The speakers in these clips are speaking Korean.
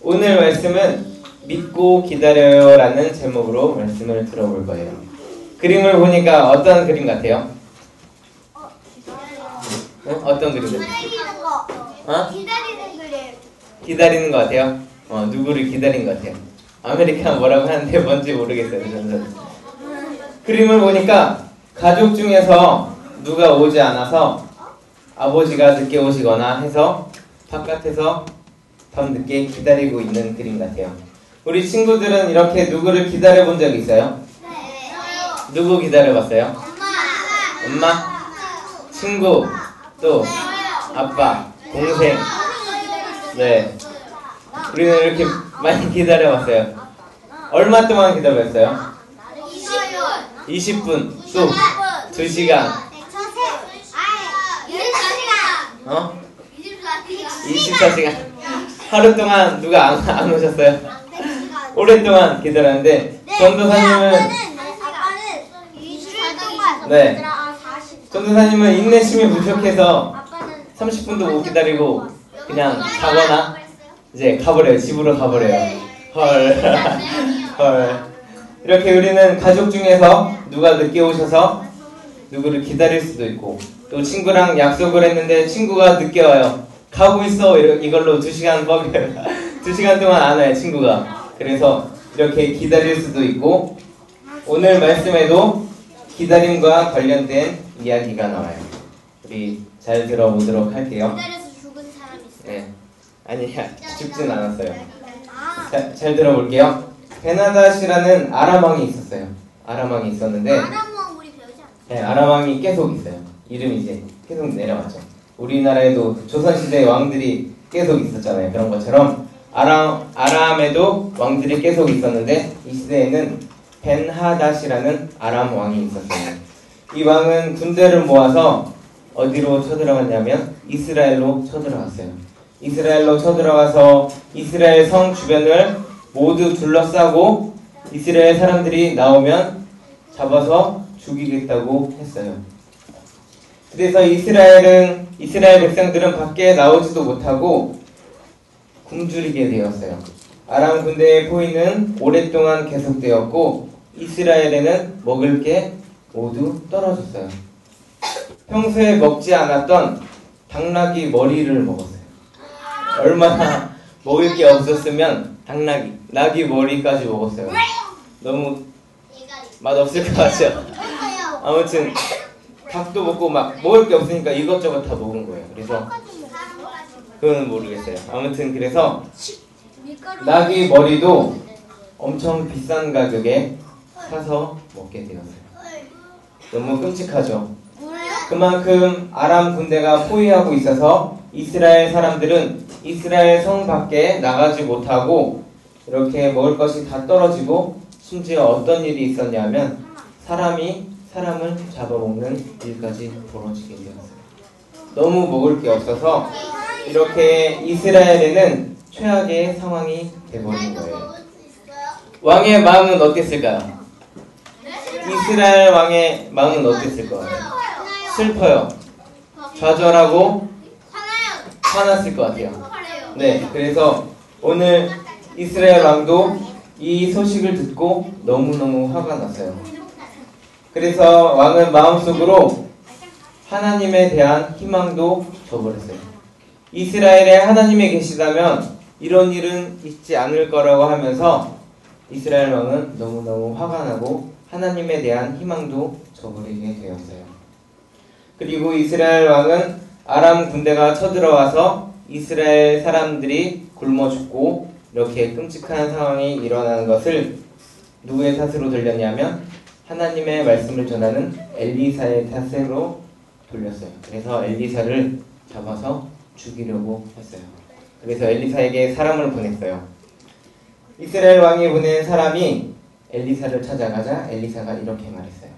오늘 말씀은 믿고 기다려요 라는 제목으로 말씀을 들어볼 거예요. 그림을 보니까 어떤 그림 같아요? 어떤 그림 같아요? 기다리는 그림. 기다리는 것 같아요? 누구를 기다리는 것 같아요? 아메리카는 뭐라고 하는데 뭔지 모르겠어요. 저는. 그림을 보니까 가족 중에서 누가 오지 않아서 아버지가 늦게 오시거나 해서 바깥에서 밤늦게 기다리고 있는 그림 같아요. 우리 친구들은 이렇게 누구를 기다려 본 적이 있어요? 네. 누구 기다려 봤어요? 엄마. 엄마? 친구? 또 아빠? 동생? 네. 우리는 이렇게 많이 기다려 봤어요. 얼마 동안 기다려 봤어요? 20분. 20분? 또 2시간? 24시간? 하루 동안 누가 안 오셨어요? 오랫동안 기다렸는데 전도사님은 아빠는 20분 동안. 네. 전도사님은 인내심이 부족해서 30분도 못 기다리고 그냥 자거나 이제 가버려요. 집으로 가버려요. 헐. 헐. 이렇게 우리는 가족 중에서 누가 늦게 오셔서 누구를 기다릴 수도 있고 또 친구랑 약속을 했는데 친구가 늦게 와요. 가고 있어. 이걸로 2시간 뻑여요. 2시간 동안 안 와요. 친구가. 그래서 이렇게 기다릴 수도 있고 오늘 말씀에도 기다림과 관련된 이야기가 나와요. 우리 잘 들어보도록 할게요. 기다려서 죽은 사람 있어요. 네. 아니야. 죽진 않았어요. 잘 들어볼게요. 베나닷이라는 아람 왕이 있었어요. 아람 왕이 있었는데 아람왕 우리 배우지 않았어요? 네, 아람 왕이 계속 있어요. 이름이 이제 계속 내려왔죠. 우리나라에도 조선시대 왕들이 계속 있었잖아요. 그런 것처럼 아람에도 왕들이 계속 있었는데 이 시대에는 벤하닷이라는 아람 왕이 있었어요. 이 왕은 군대를 모아서 어디로 쳐들어갔냐면 이스라엘로 쳐들어갔어요. 이스라엘로 쳐들어가서 이스라엘 성 주변을 모두 둘러싸고 이스라엘 사람들이 나오면 잡아서 죽이겠다고 했어요. 그래서 이스라엘 백성들은 밖에 나오지도 못하고 굶주리게 되었어요. 아람 군대의 포위는 오랫동안 계속되었고 이스라엘에는 먹을 게 모두 떨어졌어요. 평소에 먹지 않았던 당나귀 머리를 먹었어요. 얼마나 먹을 게 없었으면 나귀 머리까지 먹었어요. 너무 맛없을 것 같죠? 아무튼 닭도 먹고 막 먹을 게 없으니까 이것저것 다 먹은 거예요. 그래서 그건 모르겠어요. 아무튼 그래서 나귀 머리도 엄청 비싼 가격에 사서 먹게 되었어요. 너무 끔찍하죠? 그만큼 아람 군대가 포위하고 있어서 이스라엘 사람들은 이스라엘 성 밖에 나가지 못하고 이렇게 먹을 것이 다 떨어지고 심지어 어떤 일이 있었냐면 사람이 사람을 잡아먹는 일까지 벌어지게 되었어요. 너무 먹을 게 없어서 이렇게 이스라엘에는 최악의 상황이 돼버린 거예요. 왕의 마음은 어땠을까요? 이스라엘 왕의 마음은 어땠을 것 같아요? 슬퍼요. 좌절하고 화났을 것 같아요. 네, 그래서 오늘 이스라엘 왕도 이 소식을 듣고 너무너무 화가 났어요. 그래서 왕은 마음속으로 하나님에 대한 희망도 저버렸어요. 이스라엘에 하나님이 계시다면 이런 일은 있지 않을 거라고 하면서 이스라엘 왕은 너무너무 화가 나고 하나님에 대한 희망도 저버리게 되었어요. 그리고 이스라엘 왕은 아람 군대가 쳐들어와서 이스라엘 사람들이 굶어 죽고 이렇게 끔찍한 상황이 일어나는 것을 누구의 탓으로 돌렸냐면 하나님의 말씀을 전하는 엘리사의 탓으로 돌렸어요. 그래서 엘리사를 잡아서 죽이려고 했어요. 그래서 엘리사에게 사람을 보냈어요. 이스라엘 왕이 보낸 사람이 엘리사를 찾아가자 엘리사가 이렇게 말했어요.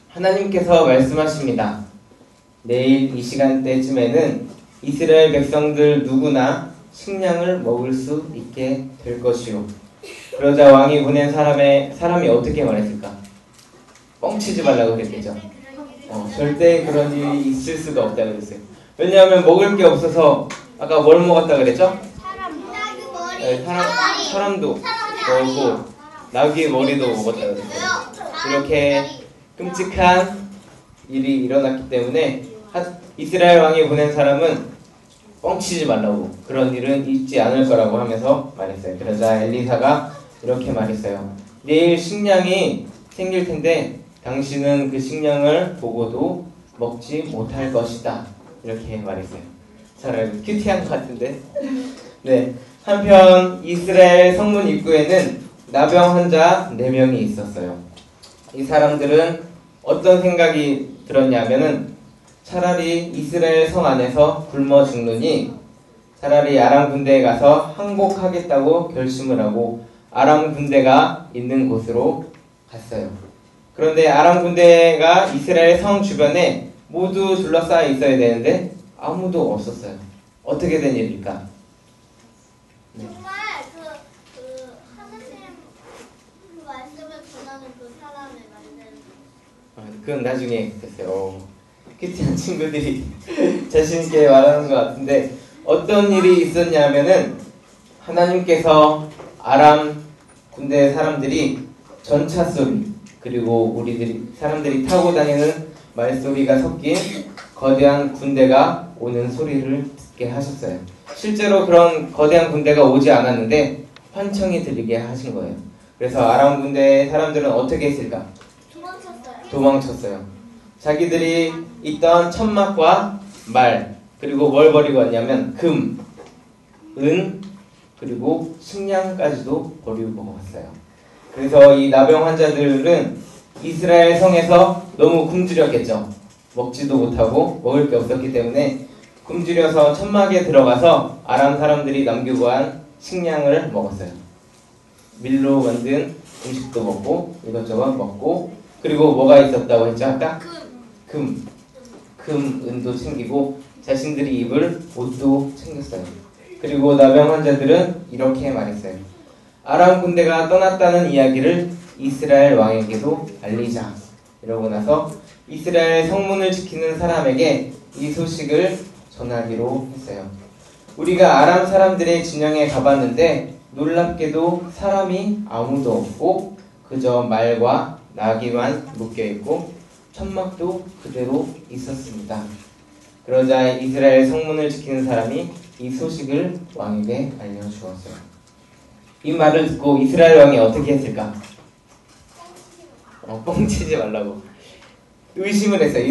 하나님께서 말씀하십니다. 내일 이 시간대쯤에는 이스라엘 백성들 누구나 식량을 먹을 수 있게 될 것이요. 그러자 왕이 보낸 사람이 어떻게 말했을까? 뻥치지 말라고 그랬겠죠. 절대 그런 일이 있을 수가 없다고 그랬어요. 왜냐하면 먹을 게 없어서 아까 뭘 먹었다 그랬죠? 네, 사람도 먹었고 나귀의 머리도 먹었다고 그랬어요. 이렇게 끔찍한 일이 일어났기 때문에 이스라엘 왕이 보낸 사람은 뻥치지 말라고, 그런 일은 있지 않을 거라고 하면서 말했어요. 그러자 엘리사가 이렇게 말했어요. 내일 식량이 생길 텐데 당신은 그 식량을 보고도 먹지 못할 것이다. 이렇게 말했어요. 잘 큐티한 것 같은데. 네. 한편 이스라엘 성문 입구에는 나병 환자 4명이 있었어요. 이 사람들은 어떤 생각이 들었냐면은 차라리 이스라엘 성 안에서 굶어 죽느니 차라리 아람 군대에 가서 항복하겠다고 결심을 하고 아람 군대가 있는 곳으로 갔어요. 그런데 아람 군대가 이스라엘 성 주변에 모두 둘러싸여 있어야 되는데 아무도 없었어요. 어떻게 된 일일까? 네. 정말 하느님 그 말씀을 전하는 그 사람의 말씀. 그건 나중에 됐어요. 크리스찬 친구들이 자신있게 말하는 것 같은데 어떤 일이 있었냐면은 하나님께서 아람 군대 사람들이 전차 소리 그리고 사람들이 타고 다니는 말소리가 섞인 거대한 군대가 오는 소리를 듣게 하셨어요. 실제로 그런 거대한 군대가 오지 않았는데 환청이 들리게 하신 거예요. 그래서 아람 군대 사람들은 어떻게 했을까? 도망쳤어요. 자기들이 있던 천막과 말 그리고 뭘 버리고 왔냐면 금, 은 그리고 식량까지도 버리고 왔어요. 그래서 이 나병 환자들은 이스라엘 성에서 너무 굶주렸겠죠. 먹지도 못하고 먹을 게 없었기 때문에 굶주려서 천막에 들어가서 아람 사람들이 남기고 한 식량을 먹었어요. 밀로 만든 음식도 먹고 이것저것 먹고 그리고 뭐가 있었다고 했죠? 아까? 금, 은도 챙기고 자신들이 입을 옷도 챙겼어요. 그리고 나병 환자들은 이렇게 말했어요. 아람 군대가 떠났다는 이야기를 이스라엘 왕에게도 알리자. 이러고 나서 이스라엘 성문을 지키는 사람에게 이 소식을 전하기로 했어요. 우리가 아람 사람들의 진영에 가봤는데 놀랍게도 사람이 아무도 없고 그저 말과 나귀만 묶여있고 천막도 그대로 있었습니다. 그러자 이스라엘 성문을 지키는 사람이 이 소식을 왕에게 알려주었어요. 이 말을 듣고 이스라엘 왕이 어떻게 했을까? 뻥치지 말라고 의심을 했어요.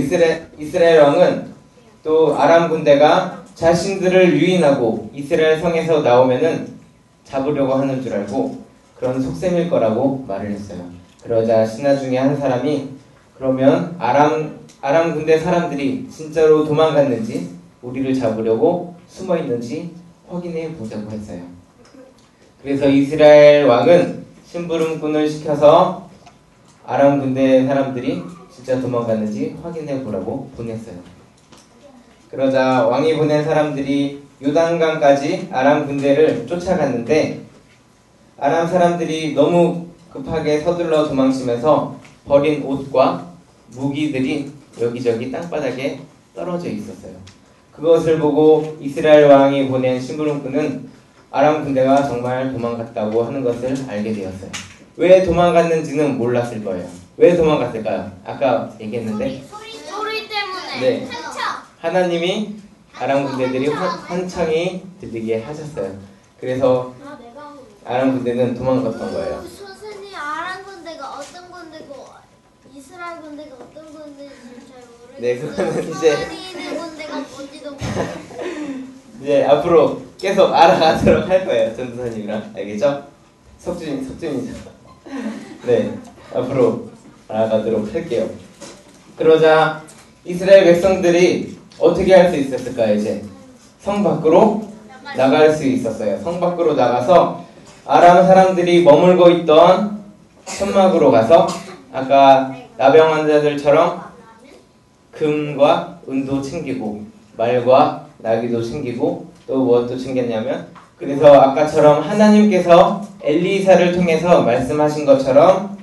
이스라엘 왕은 또 아람 군대가 자신들을 유인하고 이스라엘 성에서 나오면은 잡으려고 하는 줄 알고 그런 속셈일 거라고 말을 했어요. 그러자 신하 중에 한 사람이 그러면 아람 군대 사람들이 진짜로 도망갔는지 우리를 잡으려고 숨어 있는지 확인해 보자고 했어요. 그래서 이스라엘 왕은 심부름꾼을 시켜서 아람 군대 사람들이 진짜 도망갔는지 확인해 보라고 보냈어요. 그러자 왕이 보낸 사람들이 요단강까지 아람 군대를 쫓아갔는데 아람 사람들이 너무 급하게 서둘러 도망치면서 버린 옷과 무기들이 여기저기 땅바닥에 떨어져 있었어요. 그것을 보고 이스라엘 왕이 보낸 심부름꾼은 아람 군대가 정말 도망갔다고 하는 것을 알게 되었어요. 왜 도망갔는지는 몰랐을 거예요. 왜 도망갔을까요? 아까 얘기했는데 소리 때문에. 네. 하나님이 아람 군대들이 환청이 들리게 하셨어요. 그래서 아람 군대는 도망갔던 거예요. 선생님, 아람 군대가 어떤 군대고 이스라엘 군대가 어떤 군대인지 잘 모르겠어요. 네, 그거는 이제 군대가 뭔지도 모르겠어요. 이제 앞으로 계속 알아가도록 할 거예요. 전도사님이랑. 알겠죠? 석준이죠. 네, 앞으로 알아가도록 할게요. 그러자 이스라엘 백성들이 어떻게 할 수 있었을까요? 이제 성 밖으로 나갈 수 있었어요. 성 밖으로 나가서 아람 사람들이 머물고 있던 천막으로 가서 아까 나병 환자들처럼 금과 은도 챙기고 말과 나귀도 챙기고 또 무엇도 챙겼냐면 그래서 아까처럼 하나님께서 엘리사를 통해서 말씀하신 것처럼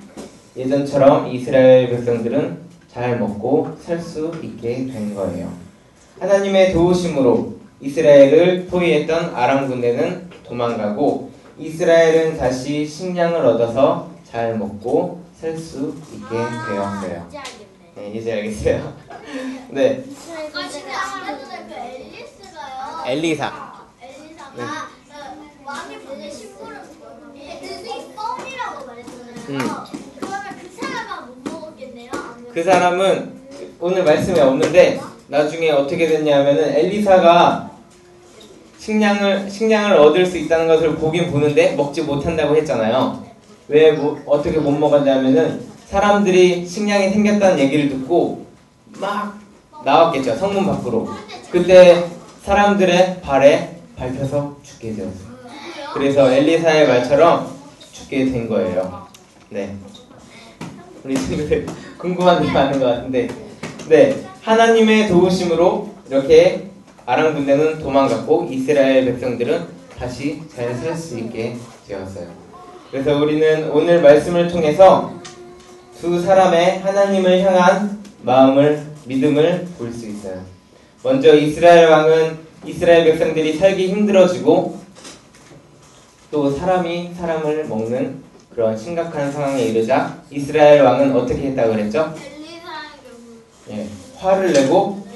예전처럼 이스라엘 백성들은 잘 먹고 살 수 있게 된 거예요. 하나님의 도우심으로 이스라엘을 포위했던 아람 군대는 도망가고 이스라엘은 다시 식량을 얻어서 잘 먹고 살 수 있게 되었어요. 이제 알겠네. 네, 이제 알겠어요. 네, 이스라엘 군대가 아까 전에 그 엘리스가요. 엘리사가 왕이 보낸 신부를 그게 껌이라고 말했잖아요. 그러면 그 사람만 못 먹었겠네요. 그 사람은 오늘 말씀에 없는데 나중에 어떻게 됐냐면은 엘리사가 식량을 얻을 수 있다는 것을 보긴 보는데 먹지 못한다고 했잖아요. 왜 어떻게 못 먹었냐면은 사람들이 식량이 생겼다는 얘기를 듣고 막 나왔겠죠. 성문 밖으로. 그때 사람들의 발에 밟혀서 죽게 되었어요. 그래서 엘리사의 말처럼 죽게 된 거예요. 네. 우리 친구들 궁금한 게 많은 것 같은데, 네, 하나님의 도우심으로 이렇게 아람 군대는 도망갔고 이스라엘 백성들은 다시 잘 살 수 있게 되었어요. 그래서 우리는 오늘 말씀을 통해서 두 사람의 하나님을 향한 믿음을 볼 수 있어요. 먼저 이스라엘 왕은 이스라엘 백성들이 살기 힘들어지고 또 사람이 사람을 먹는 그런 심각한 상황에 이르자 이스라엘 왕은 어떻게 했다고 그랬죠? 예, 화를 내고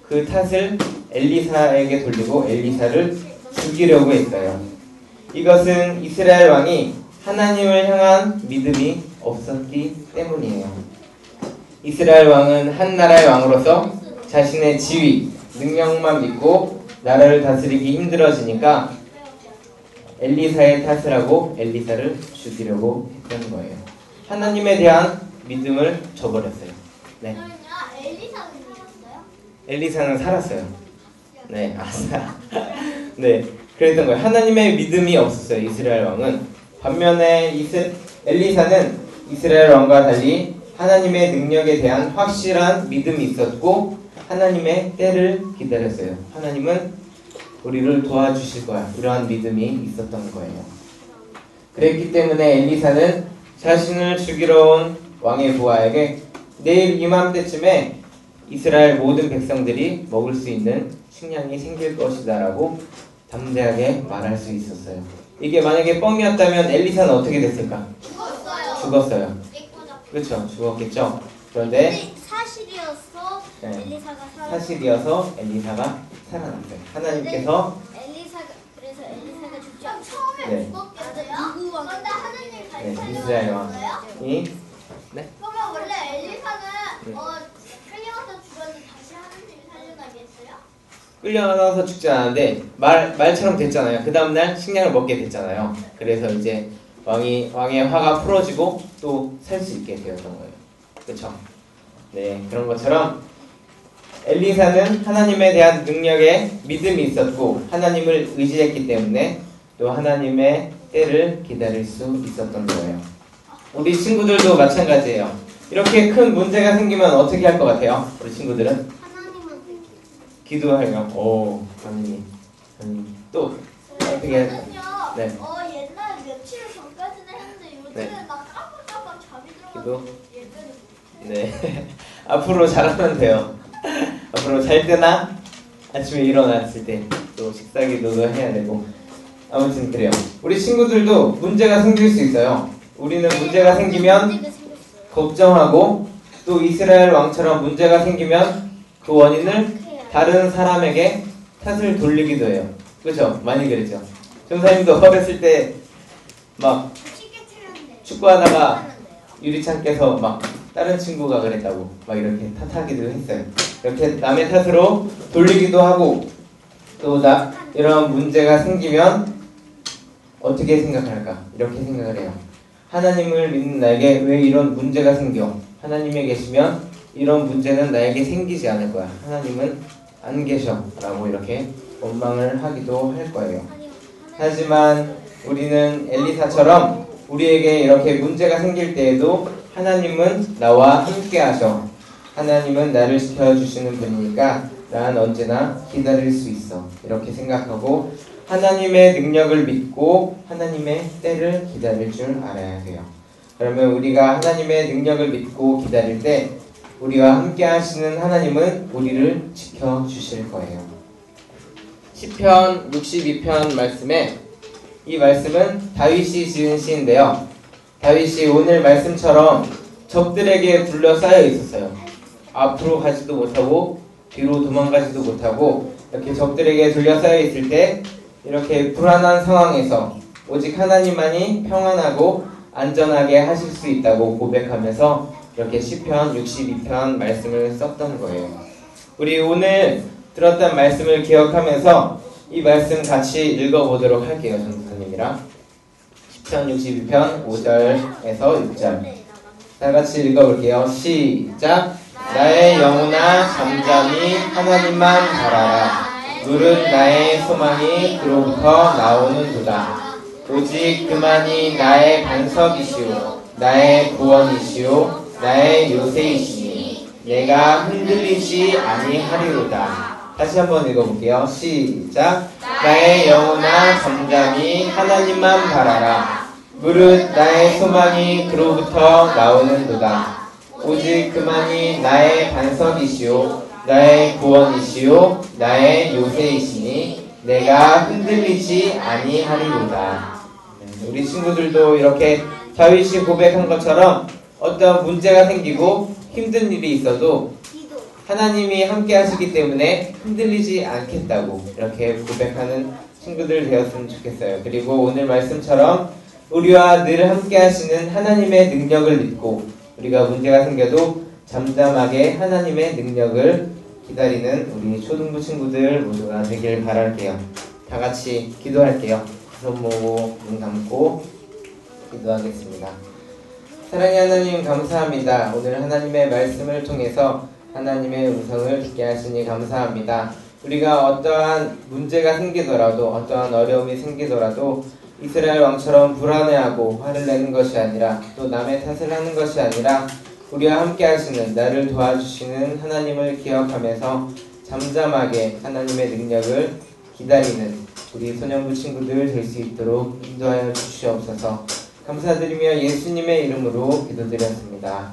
그 탓을 엘리사에게 돌리고 엘리사를 죽이려고 했어요. 이것은 이스라엘 왕이 하나님을 향한 믿음이 없었기 때문이에요. 이스라엘 왕은 한 나라의 왕으로서 자신의 지위, 능력만 믿고 나라를 다스리기 힘들어지니까 엘리사의 탓을 하고 엘리사를 죽이려고 했던 거예요. 하나님에 대한 믿음을 저버렸어요. 네. 엘리사는 살았어요? 엘리사는 살았어요. 네, 아싸. 네, 그랬던 거예요. 하나님의 믿음이 없었어요. 이스라엘 왕은. 반면에 엘리사는 이스라엘 왕과 달리 하나님의 능력에 대한 확실한 믿음이 있었고 하나님의 때를 기다렸어요. 하나님은 우리를 도와주실 거야. 이러한 믿음이 있었던 거예요. 그랬기 때문에 엘리사는 자신을 죽이러 온 왕의 부하에게 내일 이맘때쯤에 이스라엘 모든 백성들이 먹을 수 있는 식량이 생길 것이다 라고 담대하게 말할 수 있었어요. 이게 만약에 뻥이었다면 엘리사는 어떻게 됐을까? 죽었어요. 그렇죠. 죽었겠죠. 그런데 사실이어서 네. 엘리사가 사실이어서 엘리사가 살아났어요. 하나님께서 그래서 엘리사가 죽지 않고 네. 누구 왕? 그런데 하나님 네, 다시 이스라엘 살려놨어요? 왕이 그러면 원래 엘리사는 끌려가서 죽었는데 다시 하나님이 살려나게 했어요? 끌려나서 죽지 않았는데 말처럼 됐잖아요. 그 다음날 식량을 먹게 됐잖아요. 그래서 이제 왕의 화가 풀어지고 또 살 수 있게 되었던 거예요. 그렇죠? 네, 그런 것처럼 엘리사는 하나님에 대한 능력에 믿음이 있었고 하나님을 의지했기 때문에 또 하나님의 때를 기다릴 수 있었던 거예요. 우리 친구들도 마찬가지예요. 이렇게 큰 문제가 생기면 어떻게 할 것 같아요? 우리 친구들은? 하나님한테 기도하려고. 오, 하나님. 또 어떻게 할까요? 저는요, 네. 옛날 며칠 전까지는 했는데 요즘은 네. 막 깜빡깜빡 잠이 기도? 들어가지고 예전에 네. 앞으로 잘하면 돼요. 앞으로 잘 때나 아침에 일어났을 때 또 식사기도도 해야 되고 아무튼 그래요. 우리 친구들도 문제가 생길 수 있어요. 우리는 문제가 생기면 걱정하고 또 이스라엘 왕처럼 문제가 생기면 그 원인을 다른 사람에게 탓을 돌리기도 해요. 그렇죠? 많이 그랬죠. 전사님도 어렸을 때 막 축구하다가 유리창 깨서 막 다른 친구가 그랬다고 막 이렇게 탓하기도 했어요. 이렇게 남의 탓으로 돌리기도 하고 또 이런 문제가 생기면 어떻게 생각할까? 이렇게 생각을 해요. 하나님을 믿는 나에게 왜 이런 문제가 생겨? 하나님이 계시면 이런 문제는 나에게 생기지 않을 거야. 하나님은 안 계셔 라고 이렇게 원망을 하기도 할 거예요. 하지만 우리는 엘리사처럼 우리에게 이렇게 문제가 생길 때에도 하나님은 나와 함께 하셔. 하나님은 나를 지켜주시는 분이니까 난 언제나 기다릴 수 있어. 이렇게 생각하고 하나님의 능력을 믿고 하나님의 때를 기다릴 줄 알아야 돼요. 그러면 우리가 하나님의 능력을 믿고 기다릴 때 우리와 함께 하시는 하나님은 우리를 지켜주실 거예요. 시편 62편 말씀에 이 말씀은 다윗이 지은 시인데요. 다윗이 오늘 말씀처럼 적들에게 둘러싸여 있었어요. 앞으로 가지도 못하고 뒤로 도망가지도 못하고 이렇게 적들에게 둘러싸여 있을 때 이렇게 불안한 상황에서 오직 하나님만이 평안하고 안전하게 하실 수 있다고 고백하면서 이렇게 시편 62편 말씀을 썼던 거예요. 우리 오늘 들었던 말씀을 기억하면서 이 말씀 같이 읽어보도록 할게요. 전도사님이랑 시편 62편 5절에서 6절 다 같이 읽어볼게요. 시작. 나의 영혼아 잠잠히 하나님만 바라라. 무릇 나의 소망이 그로부터 나오는도다. 오직 그만이 나의 반석이시오 나의 구원이시오 나의 요새이시니 내가 흔들리지 아니하리로다. 다시 한번 읽어볼게요. 시작. 나의 영혼아 잠잠히 하나님만 바라라. 무릇 나의 소망이 그로부터 나오는도다. 오직 그만이 나의 반석이시오 나의 구원이시오 나의 요새이시니 내가 흔들리지 아니하리로다. 우리 친구들도 이렇게 다윗이 고백한 것처럼 어떤 문제가 생기고 힘든 일이 있어도 하나님이 함께 하시기 때문에 흔들리지 않겠다고 이렇게 고백하는 친구들 되었으면 좋겠어요. 그리고 오늘 말씀처럼 우리와 늘 함께 하시는 하나님의 능력을 믿고 우리가 문제가 생겨도 잠잠하게 하나님의 능력을 기다리는 우리 초등부 친구들 모두가 되길 바랄게요. 다 같이 기도할게요. 손 모으고 눈 감고 기도하겠습니다. 사랑의 하나님 감사합니다. 오늘 하나님의 말씀을 통해서 하나님의 음성을 듣게 하시니 감사합니다. 우리가 어떠한 문제가 생기더라도 어떠한 어려움이 생기더라도 이스라엘 왕처럼 불안해하고 화를 내는 것이 아니라 또 남의 탓을 하는 것이 아니라 우리와 함께 하시는 나를 도와주시는 하나님을 기억하면서 잠잠하게 하나님의 능력을 기다리는 우리 소년부 친구들 될 수 있도록 인도하여 주시옵소서. 감사드리며 예수님의 이름으로 기도드렸습니다.